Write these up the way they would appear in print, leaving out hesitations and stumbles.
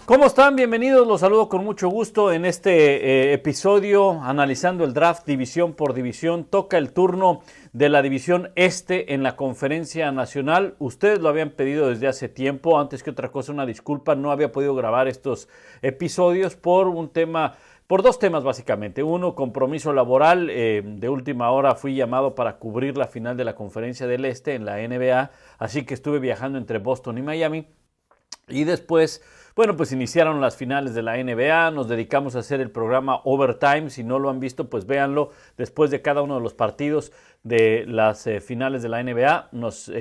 ¿Cómo están? Bienvenidos, los saludo con mucho gusto en este episodio analizando el draft división por división. Toca el turno de la división este en la conferencia nacional. Ustedes lo habían pedido desde hace tiempo, antes que otra cosa una disculpa, no había podido grabar estos episodios por dos temas básicamente. Uno, compromiso laboral. De última hora fui llamado para cubrir la final de la conferencia del este en la NBA, así que estuve viajando entre Boston y Miami. Y después, bueno, pues iniciaron las finales de la NBA, nos dedicamos a hacer el programa Overtime. Si no lo han visto, pues véanlo. Después de cada uno de los partidos de las finales de la NBA, nos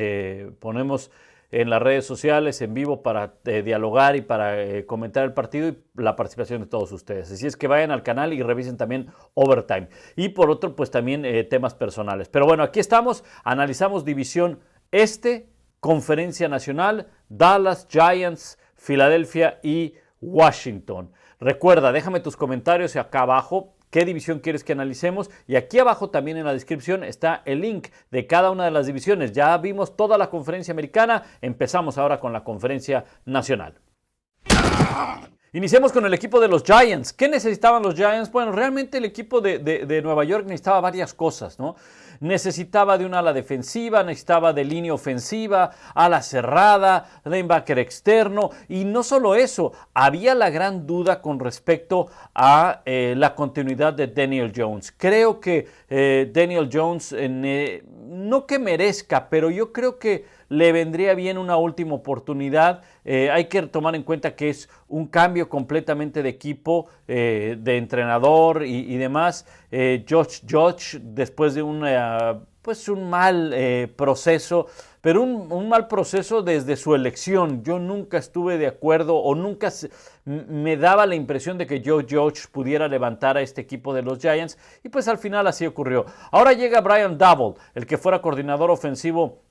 ponemos en las redes sociales en vivo para dialogar y para comentar el partido y la participación de todos ustedes. Así es que vayan al canal y revisen también Overtime. Y por otro, pues también temas personales. Pero bueno, aquí estamos, analizamos división este, conferencia nacional, Dallas, Giants, Filadelfia y Washington. Recuerda, déjame tus comentarios acá abajo. ¿Qué división quieres que analicemos? Y aquí abajo también en la descripción está el link de cada una de las divisiones. Ya vimos toda la conferencia americana. Empezamos ahora con la conferencia nacional. Iniciemos con el equipo de los Giants. ¿Qué necesitaban los Giants? Bueno, realmente el equipo de Nueva York necesitaba varias cosas, ¿no? Necesitaba de un ala defensiva, necesitaba de línea ofensiva, ala cerrada, linebacker externo, y no solo eso, había la gran duda con respecto a la continuidad de Daniel Jones. Creo que Daniel Jones, no que merezca, pero yo creo que le vendría bien una última oportunidad. Hay que tomar en cuenta que es un cambio completamente de equipo, de entrenador y demás. Josh, después de un mal proceso, pero un mal proceso desde su elección. Yo nunca estuve de acuerdo o nunca me daba la impresión de que Josh pudiera levantar a este equipo de los Giants, y pues al final así ocurrió. Ahora llega Brian Daboll, el que fuera coordinador ofensivo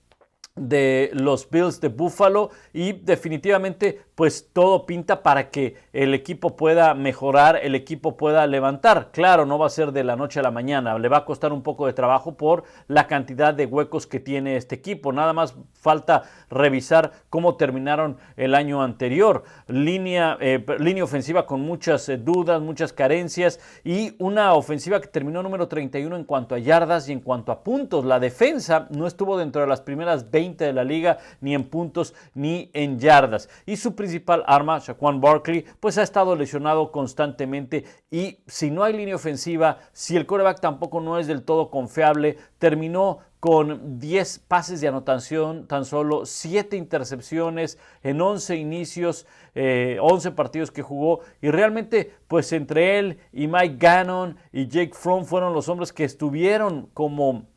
de los Bills de Buffalo, y definitivamente pues todo pinta para que el equipo pueda mejorar, el equipo pueda levantar. Claro, no va a ser de la noche a la mañana, le va a costar un poco de trabajo por la cantidad de huecos que tiene este equipo. Nada más falta revisar cómo terminaron el año anterior. Línea ofensiva con muchas dudas, muchas carencias, y una ofensiva que terminó número 31 en cuanto a yardas y en cuanto a puntos. La defensa no estuvo dentro de las primeras 20 de la liga, ni en puntos ni en yardas. Y su principal arma, Saquon Barkley, pues ha estado lesionado constantemente, y si no hay línea ofensiva, si el quarterback tampoco no es del todo confiable, terminó con 10 pases de anotación, tan solo 7 intercepciones en 11 inicios, 11 partidos que jugó, y realmente pues entre él y Mike Gannon y Jake Fromm fueron los hombres que estuvieron como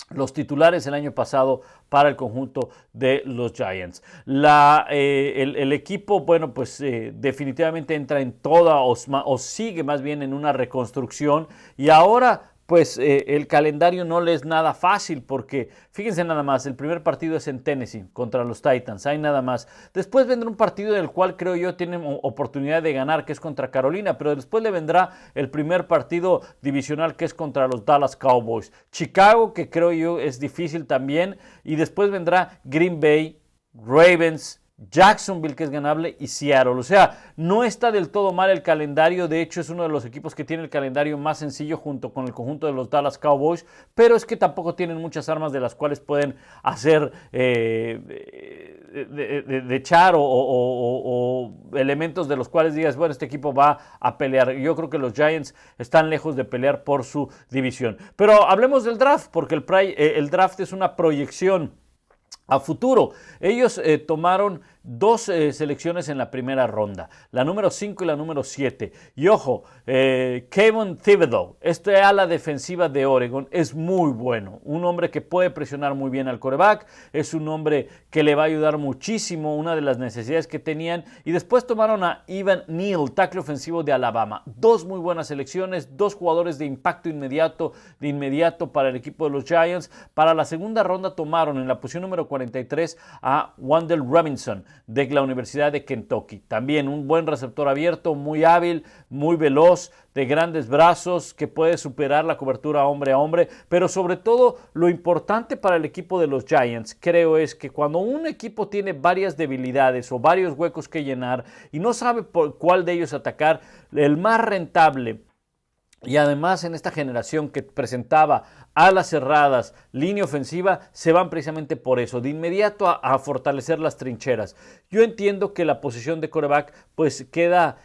los titulares el año pasado para el conjunto de los Giants. El equipo, bueno, pues definitivamente entra en toda o sigue más bien en una reconstrucción, y ahora pues el calendario no le es nada fácil, porque fíjense nada más, el primer partido es en Tennessee contra los Titans, hay nada más. Después vendrá un partido del cual creo yo tienen oportunidad de ganar, que es contra Carolina, pero después le vendrá el primer partido divisional, que es contra los Dallas Cowboys. Chicago, que creo yo es difícil también, y después vendrá Green Bay, Ravens, Jacksonville, que es ganable, y Seattle. O sea, no está del todo mal el calendario. De hecho, es uno de los equipos que tiene el calendario más sencillo junto con el conjunto de los Dallas Cowboys, pero es que tampoco tienen muchas armas de las cuales pueden hacer de echar o elementos de los cuales digas, bueno, este equipo va a pelear. Yo creo que los Giants están lejos de pelear por su división. Pero hablemos del draft, porque el draft es una proyección a futuro. Ellos tomaron dos selecciones en la primera ronda, la número 5 y la número 7. Y ojo, Kayvon Thibodeaux, este ala defensiva de Oregon, es muy bueno. Un hombre que puede presionar muy bien al quarterback, es un hombre que le va a ayudar muchísimo, una de las necesidades que tenían. Y después tomaron a Evan Neal, tackle ofensivo de Alabama. Dos muy buenas selecciones, dos jugadores de impacto inmediato para el equipo de los Giants. Para la segunda ronda tomaron en la posición número 43 a Wan'Dale Robinson, de la Universidad de Kentucky. También un buen receptor abierto, muy hábil, muy veloz, de grandes brazos, que puede superar la cobertura hombre a hombre, pero sobre todo lo importante para el equipo de los Giants, creo, es que cuando un equipo tiene varias debilidades o varios huecos que llenar y no sabe por cuál de ellos atacar, el más rentable, y además en esta generación que presentaba alas cerradas, línea ofensiva, se van precisamente por eso, de inmediato a fortalecer las trincheras. Yo entiendo que la posición de quarterback pues queda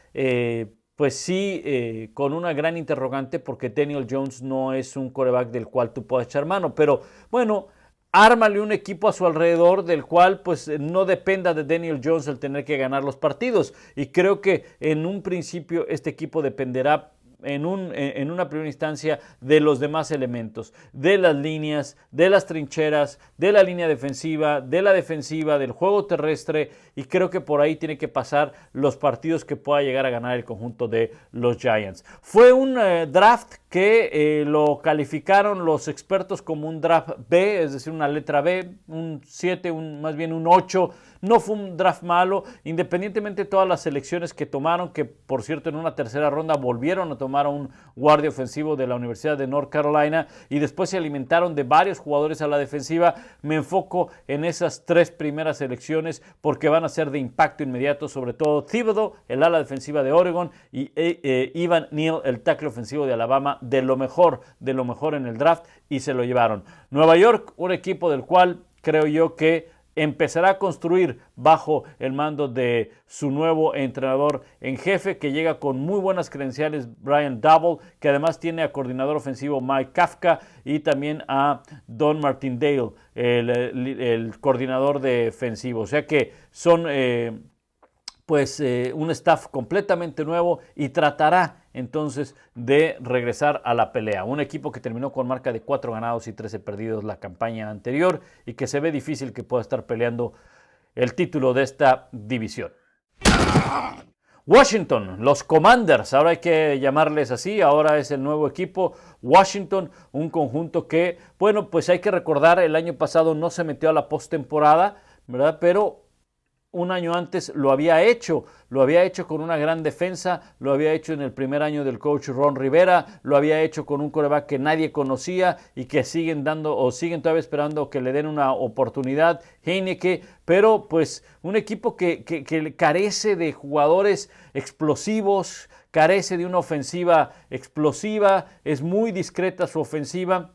pues sí, con una gran interrogante, porque Daniel Jones no es un quarterback del cual tú puedas echar mano, pero bueno, ármale un equipo a su alrededor del cual pues no dependa de Daniel Jones el tener que ganar los partidos, y creo que en un principio este equipo dependerá en una primera instancia de los demás elementos, de las líneas, de las trincheras, de la línea defensiva, de la defensiva, del juego terrestre, y creo que por ahí tiene que pasar los partidos que pueda llegar a ganar el conjunto de los Giants. Fue un draft que lo calificaron los expertos como un draft B, es decir, una letra B, un 7, más bien un 8. No fue un draft malo, independientemente de todas las selecciones que tomaron, que por cierto en una tercera ronda volvieron a tomar a un guardia ofensivo de la Universidad de North Carolina, y después se alimentaron de varios jugadores a la defensiva. Me enfoco en esas 3 primeras selecciones porque van a ser de impacto inmediato, sobre todo Thibodeau, el ala defensiva de Oregon, y Evan Neal, el tackle ofensivo de Alabama, de lo mejor en el draft, y se lo llevaron. Nueva York, un equipo del cual creo yo que empezará a construir bajo el mando de su nuevo entrenador en jefe, que llega con muy buenas credenciales, Brian Daboll, que además tiene a coordinador ofensivo Mike Kafka y también a Don Martindale, el coordinador defensivo. O sea que son un staff completamente nuevo, y tratará entonces de regresar a la pelea. Un equipo que terminó con marca de 4 ganados y 13 perdidos la campaña anterior, y que se ve difícil que pueda estar peleando el título de esta división. Washington, los Commanders, ahora hay que llamarles así, ahora es el nuevo equipo Washington, un conjunto que, bueno, pues hay que recordar, el año pasado no se metió a la postemporada, ¿verdad? Pero un año antes lo había hecho con una gran defensa, lo había hecho en el primer año del coach Ron Rivera, lo había hecho con un quarterback que nadie conocía y que siguen todavía esperando que le den una oportunidad, Heinicke, pero pues un equipo que carece de jugadores explosivos, carece de una ofensiva explosiva, es muy discreta su ofensiva.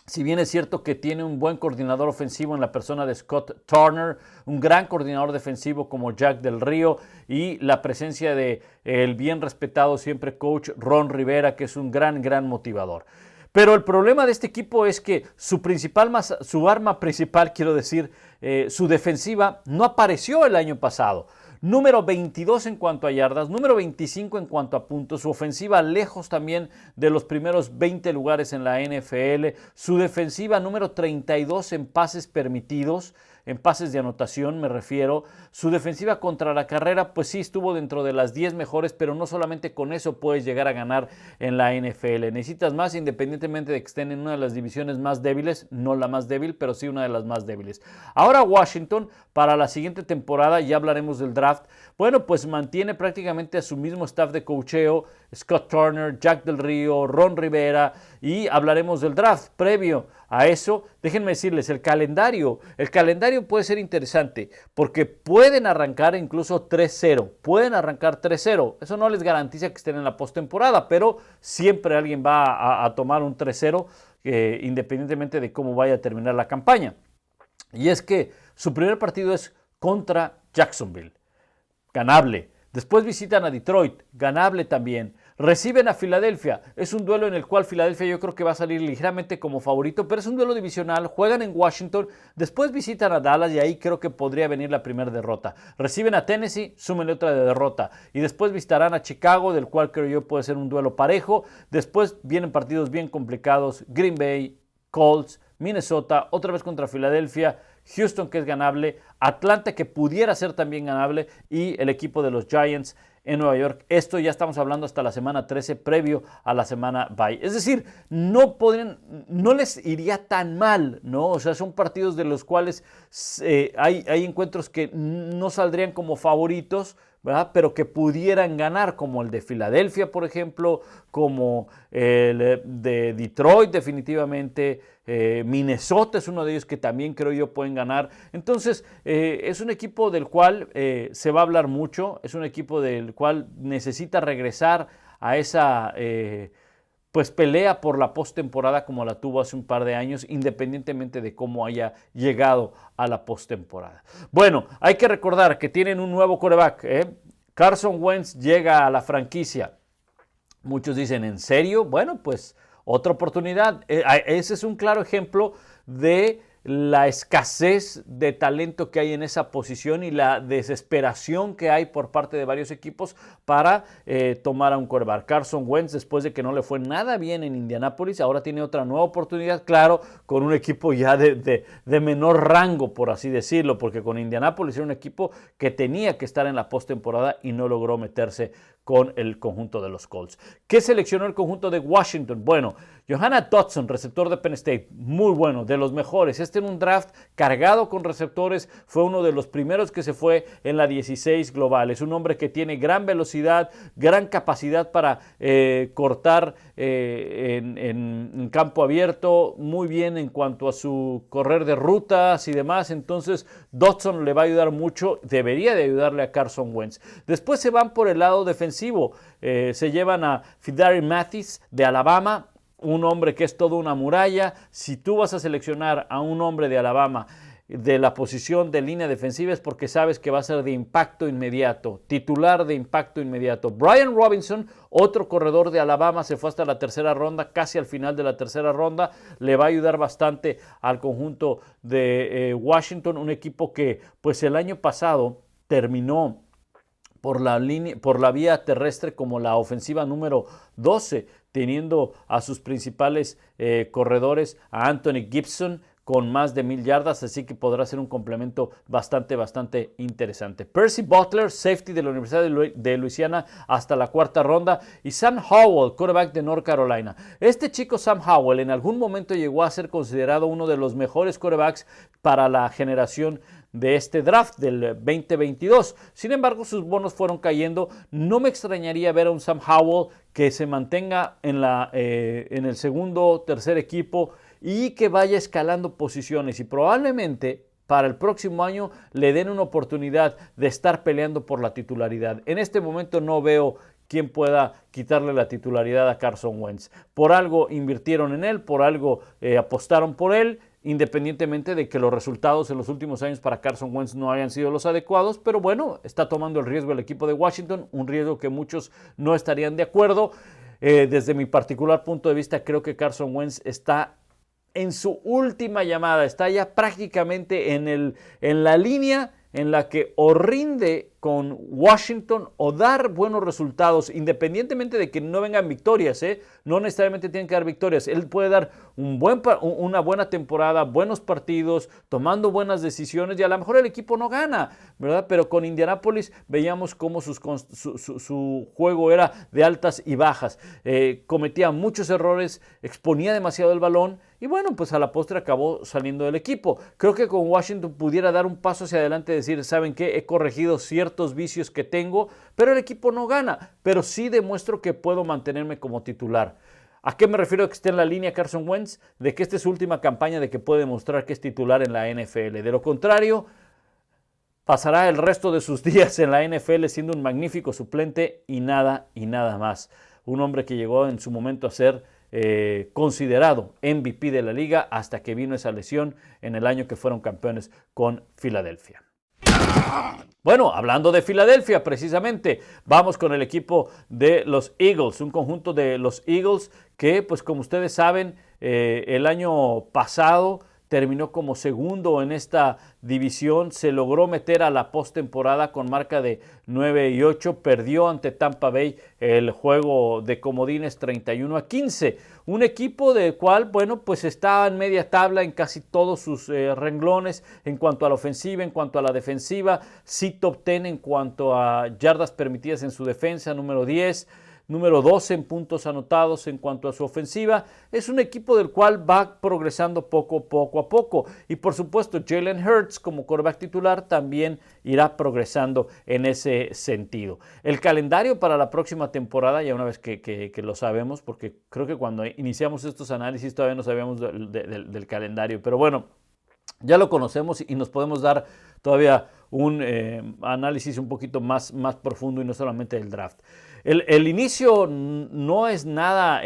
Si bien es cierto que tiene un buen coordinador ofensivo en la persona de Scott Turner, un gran coordinador defensivo como Jack Del Río, y la presencia de el bien respetado siempre coach Ron Rivera, que es un gran motivador. Pero el problema de este equipo es que su arma principal, su defensiva, no apareció el año pasado. Número 22 en cuanto a yardas, número 25 en cuanto a puntos, su ofensiva lejos también de los primeros 20 lugares en la NFL, su defensiva número 32 en pases permitidos, en pases de anotación me refiero, su defensiva contra la carrera pues sí estuvo dentro de las 10 mejores, pero no solamente con eso puedes llegar a ganar en la NFL, necesitas más, independientemente de que estén en una de las divisiones más débiles, no la más débil, pero sí una de las más débiles. Ahora Washington, para la siguiente temporada, ya hablaremos del draft, bueno, pues mantiene prácticamente a su mismo staff de coacheo, Scott Turner, Jack Del Río, Ron Rivera, y hablaremos del draft. Previo a eso, déjenme decirles, el calendario puede ser interesante, porque pueden arrancar incluso 3-0, eso no les garantiza que estén en la postemporada, pero siempre alguien va a tomar un 3-0, independientemente de cómo vaya a terminar la campaña. Y es que su primer partido es contra Jacksonville, ganable. Después visitan a Detroit, ganable también. Reciben a Filadelfia. Es un duelo en el cual Filadelfia yo creo que va a salir ligeramente como favorito, pero es un duelo divisional. Juegan en Washington, después visitan a Dallas y ahí creo que podría venir la primera derrota. Reciben a Tennessee, súmenle otra derrota. Y después visitarán a Chicago, del cual creo yo puede ser un duelo parejo. Después vienen partidos bien complicados. Green Bay, Colts, Minnesota, otra vez contra Filadelfia, Houston, que es ganable, Atlanta, que pudiera ser también ganable, y el equipo de los Giants en Nueva York. Esto ya estamos hablando hasta la semana 13, previo a la semana bye. Es decir, no les iría tan mal, ¿no? O sea, son partidos de los cuales hay encuentros que no saldrían como favoritos, ¿verdad? Pero que pudieran ganar, como el de Filadelfia, por ejemplo, como el de Detroit, definitivamente. Minnesota es uno de ellos que también creo yo pueden ganar. Entonces, es un equipo del cual se va a hablar mucho, es un equipo del cual necesita regresar a esa pues pelea por la postemporada como la tuvo hace un par de años, independientemente de cómo haya llegado a la postemporada. Bueno, hay que recordar que tienen un nuevo quarterback. Carson Wentz llega a la franquicia. Muchos dicen, ¿en serio? Bueno, pues otra oportunidad. Ese es un claro ejemplo de la escasez de talento que hay en esa posición y la desesperación que hay por parte de varios equipos para tomar a un quarterback. Carson Wentz, después de que no le fue nada bien en Indianápolis, ahora tiene otra nueva oportunidad, claro, con un equipo ya de menor rango, por así decirlo, porque con Indianápolis era un equipo que tenía que estar en la postemporada y no logró meterse con el conjunto de los Colts. ¿Qué seleccionó el conjunto de Washington? Bueno, Johanna Dotson, receptor de Penn State, muy bueno, de los mejores. En un draft cargado con receptores, fue uno de los primeros que se fue en la 16 global. Es un hombre que tiene gran velocidad, gran capacidad para cortar en campo abierto, muy bien en cuanto a su correr de rutas y demás. Entonces Dotson le va a ayudar mucho, debería de ayudarle a Carson Wentz. Después se van por el lado defensivo, se llevan a Fidari Mathis de Alabama, un hombre que es toda una muralla. Si tú vas a seleccionar a un hombre de Alabama de la posición de línea defensiva es porque sabes que va a ser de impacto inmediato, titular de impacto inmediato. Brian Robinson, otro corredor de Alabama, se fue hasta la tercera ronda, casi al final de la tercera ronda, le va a ayudar bastante al conjunto de Washington, un equipo que pues el año pasado terminó por la vía terrestre como la ofensiva número 12, teniendo a sus principales corredores, a Anthony Gibson, con más de 1,000 yardas, así que podrá ser un complemento bastante interesante. Percy Butler, safety de la Universidad de Luisiana, hasta la cuarta ronda, y Sam Howell, quarterback de North Carolina. Este chico Sam Howell en algún momento llegó a ser considerado uno de los mejores quarterbacks para la generación de este draft del 2022. Sin embargo, sus bonos fueron cayendo. No me extrañaría ver a un Sam Howell que se mantenga en el segundo, tercer equipo y que vaya escalando posiciones, y probablemente para el próximo año le den una oportunidad de estar peleando por la titularidad. En este momento no veo quién pueda quitarle la titularidad a Carson Wentz. Por algo invirtieron en él, por algo apostaron por él, independientemente de que los resultados en los últimos años para Carson Wentz no hayan sido los adecuados, pero bueno, está tomando el riesgo el equipo de Washington, un riesgo que muchos no estarían de acuerdo. Desde mi particular punto de vista, creo que Carson Wentz está en su última llamada, está ya prácticamente en la línea en la que o rinde con Washington o dar buenos resultados, independientemente de que no vengan victorias, no necesariamente tienen que dar victorias. Él puede dar una buena temporada, buenos partidos, tomando buenas decisiones, y a lo mejor el equipo no gana, ¿verdad? Pero con Indianápolis veíamos cómo su juego era de altas y bajas. Cometía muchos errores, exponía demasiado el balón, y bueno, pues a la postre acabó saliendo del equipo. Creo que con Washington pudiera dar un paso hacia adelante y decir, ¿saben qué? He corregido ciertos vicios que tengo, pero el equipo no gana, pero sí demuestro que puedo mantenerme como titular. ¿A qué me refiero que esté en la línea Carson Wentz? De que esta es su última campaña, de que puede demostrar que es titular en la NFL. De lo contrario, pasará el resto de sus días en la NFL siendo un magnífico suplente y nada más. Un hombre que llegó en su momento a ser considerado MVP de la liga hasta que vino esa lesión en el año que fueron campeones con Filadelfia. Bueno, hablando de Filadelfia, precisamente, vamos con el equipo de los Eagles, un conjunto de los Eagles que, pues como ustedes saben, el año pasado terminó como segundo en esta división, se logró meter a la postemporada con marca de 9-8, perdió ante Tampa Bay el juego de comodines 31-15, un equipo del cual, bueno, pues está en media tabla en casi todos sus renglones, en cuanto a la ofensiva, en cuanto a la defensiva, sí top 10 en cuanto a yardas permitidas en su defensa, número 10, número 12 en puntos anotados en cuanto a su ofensiva. Es un equipo del cual va progresando poco a poco. Y por supuesto, Jalen Hurts como quarterback titular también irá progresando en ese sentido. El calendario para la próxima temporada, ya una vez que lo sabemos, porque creo que cuando iniciamos estos análisis todavía no sabíamos del calendario, pero bueno, ya lo conocemos y nos podemos dar todavía un análisis un poquito más profundo y no solamente del draft. El inicio no es nada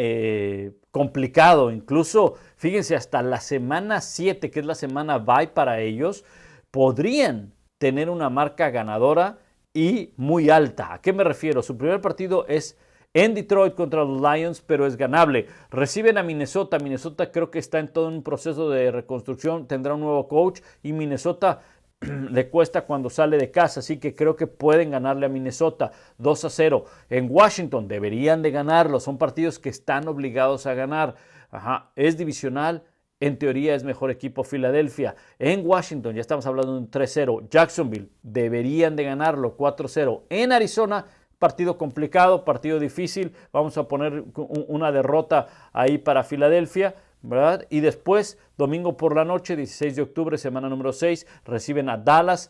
complicado, incluso fíjense hasta la semana 7, que es la semana bye para ellos, podrían tener una marca ganadora y muy alta. ¿A qué me refiero? Su primer partido es en Detroit contra los Lions, pero es ganable. Reciben a Minnesota. Minnesota creo que está en todo un proceso de reconstrucción, tendrá un nuevo coach y Minnesota le cuesta cuando sale de casa, así que creo que pueden ganarle a Minnesota 2-0. En Washington deberían de ganarlo, son partidos que están obligados a ganar. Es divisional, en teoría es mejor equipo Filadelfia. En Washington ya estamos hablando de un 3-0. Jacksonville deberían de ganarlo 4-0. En Arizona, partido complicado, partido difícil, vamos a poner una derrota ahí para Filadelfia, ¿verdad? Y después, domingo por la noche, 16 de octubre, semana número 6, reciben a Dallas.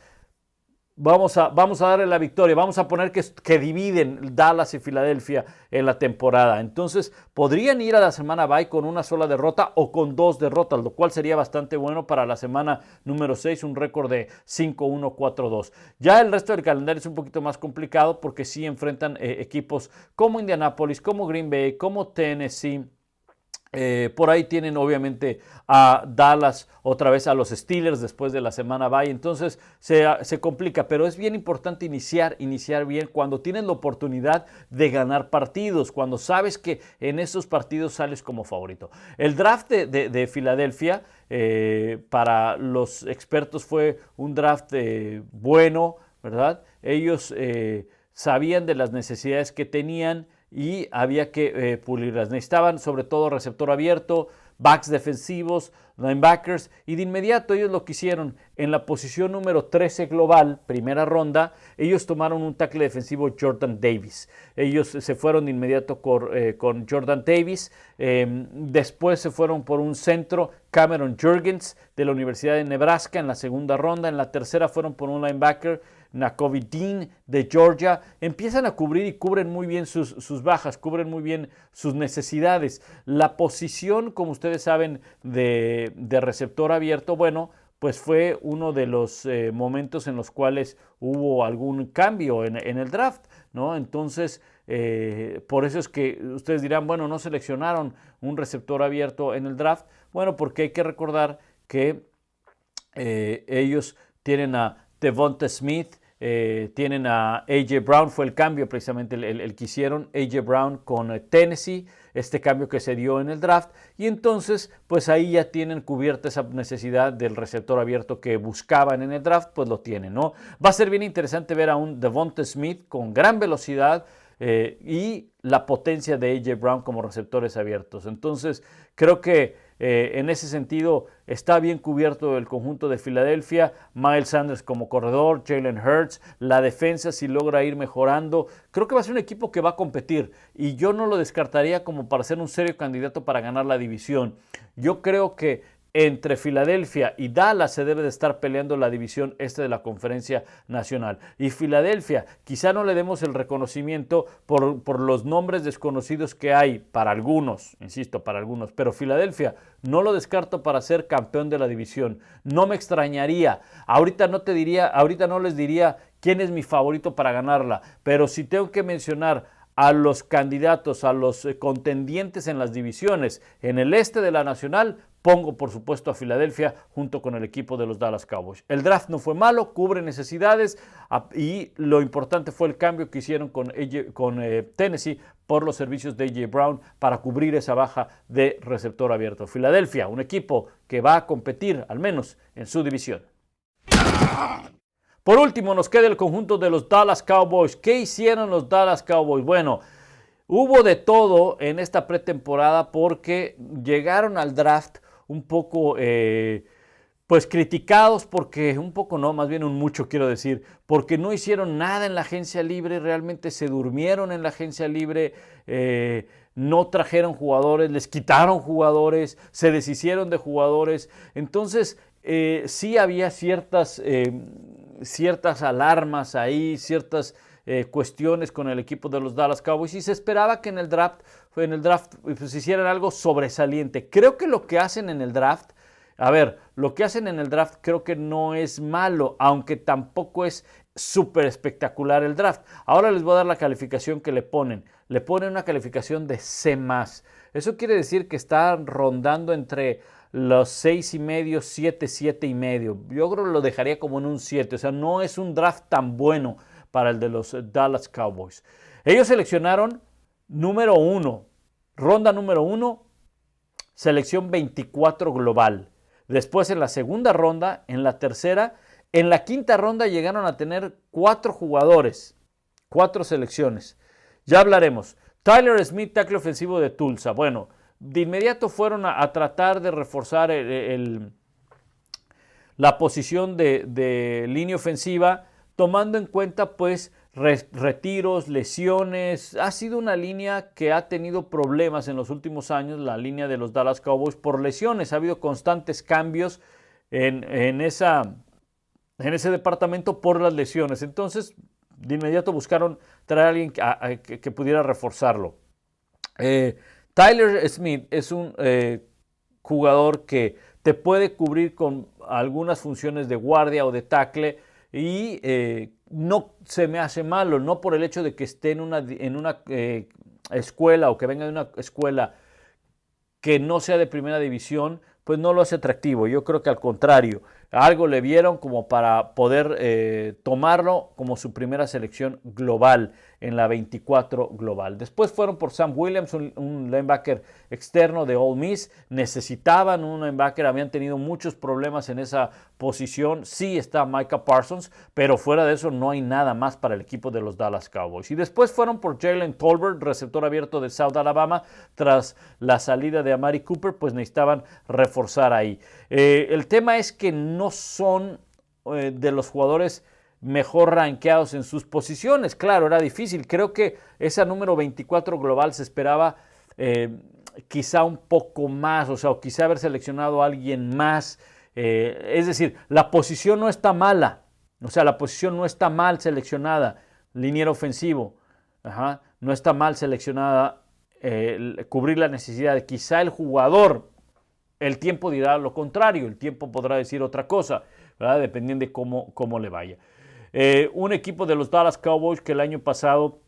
Vamos a darle la victoria, vamos a poner que dividen Dallas y Filadelfia en la temporada. Entonces, podrían ir a la semana bye con una sola derrota o con 2 derrotas, lo cual sería bastante bueno para la semana número 6, un récord de 5-1, 4-2. Ya el resto del calendario es un poquito más complicado porque sí enfrentan equipos como Indianapolis, como Green Bay, como Tennessee. Por ahí tienen obviamente a Dallas, otra vez a los Steelers después de la semana bye, entonces se complica, pero es bien importante iniciar bien cuando tienes la oportunidad de ganar partidos, cuando sabes que en esos partidos sales como favorito. El draft de Filadelfia para los expertos fue un draft bueno, ¿verdad? Ellos sabían de las necesidades que tenían y había que pulirlas. Necesitaban sobre todo receptor abierto, backs defensivos, linebackers, y de inmediato ellos lo que hicieron en la posición número 13 global, primera ronda, ellos tomaron un tackle defensivo, Jordan Davis. Ellos se fueron de inmediato con Jordan Davis, después se fueron por un centro, Cameron Jurgens de la Universidad de Nebraska en la segunda ronda, en la tercera fueron por un linebacker, Nakobe Dean de Georgia. Empiezan a cubrir y cubren muy bien sus bajas, cubren muy bien sus necesidades. La posición, como ustedes saben, de receptor abierto, bueno, pues fue uno de los momentos en los cuales hubo algún cambio en el draft, ¿no? Entonces, por eso es que ustedes dirán, bueno, no seleccionaron un receptor abierto en el draft. Bueno, porque hay que recordar que ellos tienen a Devonta Smith, tienen a A.J. Brown, fue el cambio precisamente el que hicieron, A.J. Brown con Tennessee, este cambio que se dio en el draft, y entonces pues ahí ya tienen cubierta esa necesidad del receptor abierto que buscaban en el draft, pues lo tienen, ¿no? Va a ser bien interesante ver a un Devonta Smith con gran velocidad y la potencia de A.J. Brown como receptores abiertos. Entonces creo que en ese sentido está bien cubierto el conjunto de Filadelfia, Miles Sanders como corredor, Jalen Hurts, la defensa si logra ir mejorando, creo que va a ser un equipo que va a competir y yo no lo descartaría como para ser un serio candidato para ganar la división. Yo creo que entre Filadelfia y Dallas se debe de estar peleando la división este de la Conferencia Nacional. Y Filadelfia, quizá no le demos el reconocimiento por los nombres desconocidos que hay para algunos, insisto, para algunos, pero Filadelfia no lo descarto para ser campeón de la división. No me extrañaría. Ahorita no les diría quién es mi favorito para ganarla, pero si tengo que mencionar a los candidatos, a los contendientes en las divisiones, en el este de la Nacional, pongo por supuesto a Filadelfia junto con el equipo de los Dallas Cowboys. El draft no fue malo, cubre necesidades y lo importante fue el cambio que hicieron con Tennessee por los servicios de A.J. Brown para cubrir esa baja de receptor abierto. Filadelfia, un equipo que va a competir al menos en su división. Por último, nos queda el conjunto de los Dallas Cowboys. ¿Qué hicieron los Dallas Cowboys? Bueno, hubo de todo en esta pretemporada porque llegaron al draft un poco pues criticados porque, un poco no, más bien un mucho quiero decir, porque no hicieron nada en la agencia libre, realmente se durmieron en la agencia libre, no trajeron jugadores, les quitaron jugadores, se deshicieron de jugadores. Entonces sí había ciertas alarmas ahí, ciertas cuestiones con el equipo de los Dallas Cowboys y se esperaba que en el draft pues, hicieran algo sobresaliente. Creo que lo que hacen en el draft, lo que hacen en el draft creo que no es malo, aunque tampoco es súper espectacular el draft. Ahora les voy a dar la calificación que le ponen. Le ponen una calificación de C+. Eso quiere decir que está rondando entre los 6.5, 7, 7.5. Yo creo que lo dejaría como en un 7. O sea, no es un draft tan bueno para el de los Dallas Cowboys. Ellos seleccionaron ronda número 1, selección 24 global. Después en la segunda ronda, en la tercera, en la quinta ronda llegaron a tener 4 jugadores, 4 selecciones. Ya hablaremos. Tyler Smith, tackle ofensivo de Tulsa. Bueno, de inmediato fueron a tratar de reforzar la posición de línea ofensiva, tomando en cuenta pues retiros, lesiones. Ha sido una línea que ha tenido problemas en los últimos años, la línea de los Dallas Cowboys, por lesiones. Ha habido constantes cambios en ese departamento por las lesiones. Entonces, de inmediato buscaron traer a alguien que pudiera reforzarlo. Tyler Smith es un jugador que te puede cubrir con algunas funciones de guardia o de tackle y no se me hace malo, no por el hecho de que esté en una escuela o que venga de una escuela que no sea de primera división, pues no lo hace atractivo. Yo creo que al contrario, algo le vieron como para poder tomarlo como su primera selección global en la 24 global. Después fueron por Sam Williams, un linebacker externo de Ole Miss. Necesitaban un linebacker, habían tenido muchos problemas en esa posición. Sí está Micah Parsons, pero fuera de eso no hay nada más para el equipo de los Dallas Cowboys. Y después fueron por Jalen Tolbert, receptor abierto de South Alabama. Tras la salida de Amari Cooper, pues necesitaban reforzar ahí. El tema es que no son de los jugadores mejor rankeados en sus posiciones. Claro, era difícil. Creo que esa número 24 global se esperaba quizá un poco más, o sea, o quizá haber seleccionado a alguien más. Es decir, la posición no está mala. O sea, la posición no está mal seleccionada. Liniero ofensivo. No está mal seleccionada. Cubrir la necesidad. Quizá el jugador, el tiempo dirá lo contrario. El tiempo podrá decir otra cosa, ¿verdad? Dependiendo de cómo le vaya. Un equipo de los Dallas Cowboys que el año pasado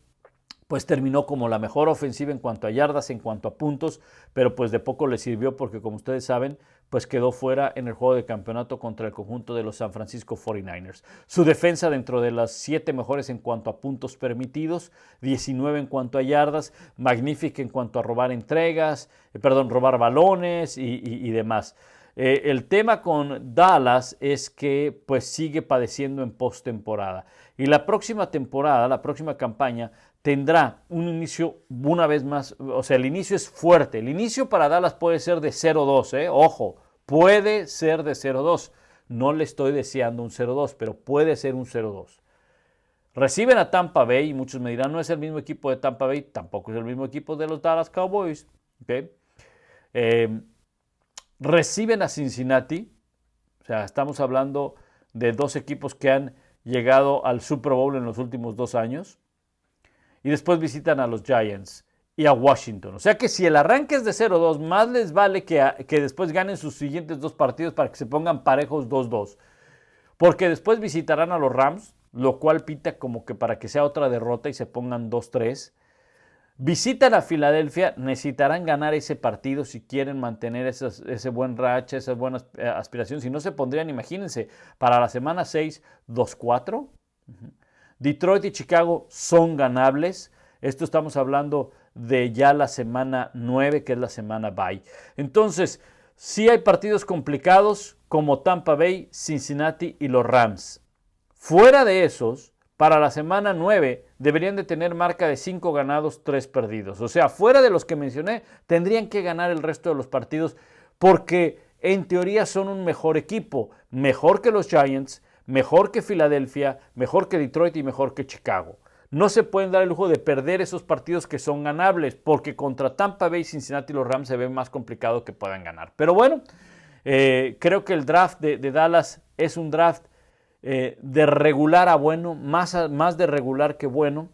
pues terminó como la mejor ofensiva en cuanto a yardas, en cuanto a puntos, pero pues de poco le sirvió porque, como ustedes saben, pues quedó fuera en el juego de campeonato contra el conjunto de los San Francisco 49ers. Su defensa dentro de las 7 mejores en cuanto a puntos permitidos, 19 en cuanto a yardas, magnífica en cuanto a robar robar balones y demás. El tema con Dallas es que pues sigue padeciendo en postemporada y la próxima temporada, la próxima campaña tendrá un inicio una vez más, o sea, el inicio es fuerte. El inicio para Dallas puede ser de 0-2, ojo, puede ser de 0-2. No le estoy deseando un 0-2, pero puede ser un 0-2. Reciben a Tampa Bay y muchos me dirán, no es el mismo equipo de Tampa Bay, tampoco es el mismo equipo de los Dallas Cowboys. ¿Okay? Reciben a Cincinnati, o sea, estamos hablando de 2 equipos que han llegado al Super Bowl en los últimos 2 años. Y después visitan a los Giants y a Washington. O sea que si el arranque es de 0-2, más les vale que después ganen sus siguientes 2 partidos para que se pongan parejos 2-2. Porque después visitarán a los Rams, lo cual pinta como que para que sea otra derrota y se pongan 2-3. Visitan a Filadelfia, necesitarán ganar ese partido si quieren mantener ese buen racha, esas buenas aspiraciones. Si no se pondrían, imagínense, para la semana 6, 2-4. Detroit y Chicago son ganables. Esto estamos hablando de ya la semana 9, que es la semana bye. Entonces, sí hay partidos complicados como Tampa Bay, Cincinnati y los Rams. Fuera de esos, para la semana 9 deberían de tener marca de 5 ganados, 3 perdidos. O sea, fuera de los que mencioné, tendrían que ganar el resto de los partidos porque en teoría son un mejor equipo, mejor que los Giants, mejor que Filadelfia, mejor que Detroit y mejor que Chicago. No se pueden dar el lujo de perder esos partidos que son ganables, porque contra Tampa Bay, Cincinnati y los Rams se ve más complicado que puedan ganar. Pero bueno, creo que el draft de Dallas es un draft de regular a bueno, más de regular que bueno,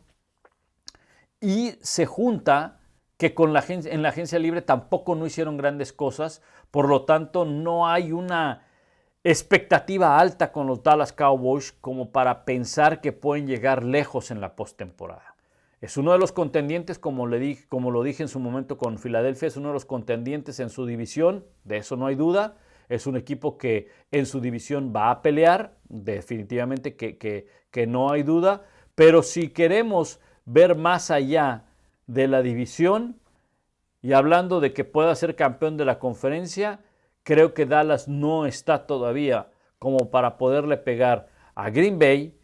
y se junta que en la agencia libre tampoco no hicieron grandes cosas, por lo tanto no hay una expectativa alta con los Dallas Cowboys como para pensar que pueden llegar lejos en la postemporada. Es uno de los contendientes, como lo dije en su momento con Filadelfia, es uno de los contendientes en su división, de eso no hay duda. Es un equipo que en su división va a pelear, definitivamente que no hay duda, pero si queremos ver más allá de la división y hablando de que pueda ser campeón de la conferencia, creo que Dallas no está todavía como para poderle pegar a Green Bay,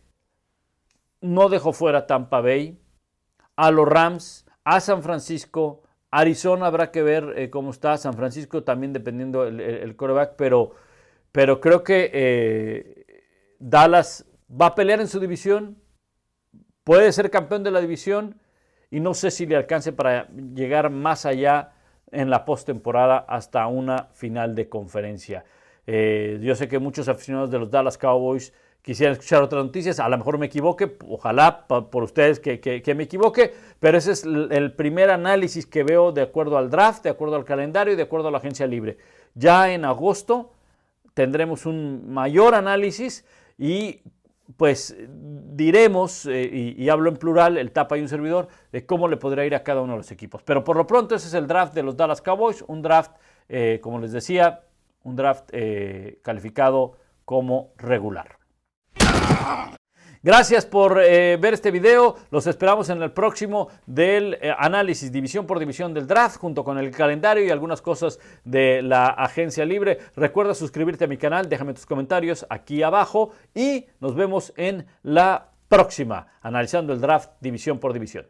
no dejó fuera a Tampa Bay, a los Rams, a San Francisco, Arizona habrá que ver cómo está, San Francisco también dependiendo el quarterback, pero creo que Dallas va a pelear en su división, puede ser campeón de la división y no sé si le alcance para llegar más allá en la postemporada hasta una final de conferencia. Yo sé que muchos aficionados de los Dallas Cowboys quisieran escuchar otras noticias, a lo mejor me equivoque, ojalá por ustedes que me equivoque, pero ese es el primer análisis que veo de acuerdo al draft, de acuerdo al calendario y de acuerdo a la agencia libre. Ya en agosto tendremos un mayor análisis y pues diremos, y hablo en plural, el Tapa y un servidor, de cómo le podría ir a cada uno de los equipos. Pero por lo pronto ese es el draft de los Dallas Cowboys, un draft, como les decía, un draft calificado como regular. Gracias por ver este video. Los esperamos en el próximo del análisis división por división del draft junto con el calendario y algunas cosas de la agencia libre. Recuerda suscribirte a mi canal, déjame tus comentarios aquí abajo y nos vemos en la próxima analizando el draft división por división.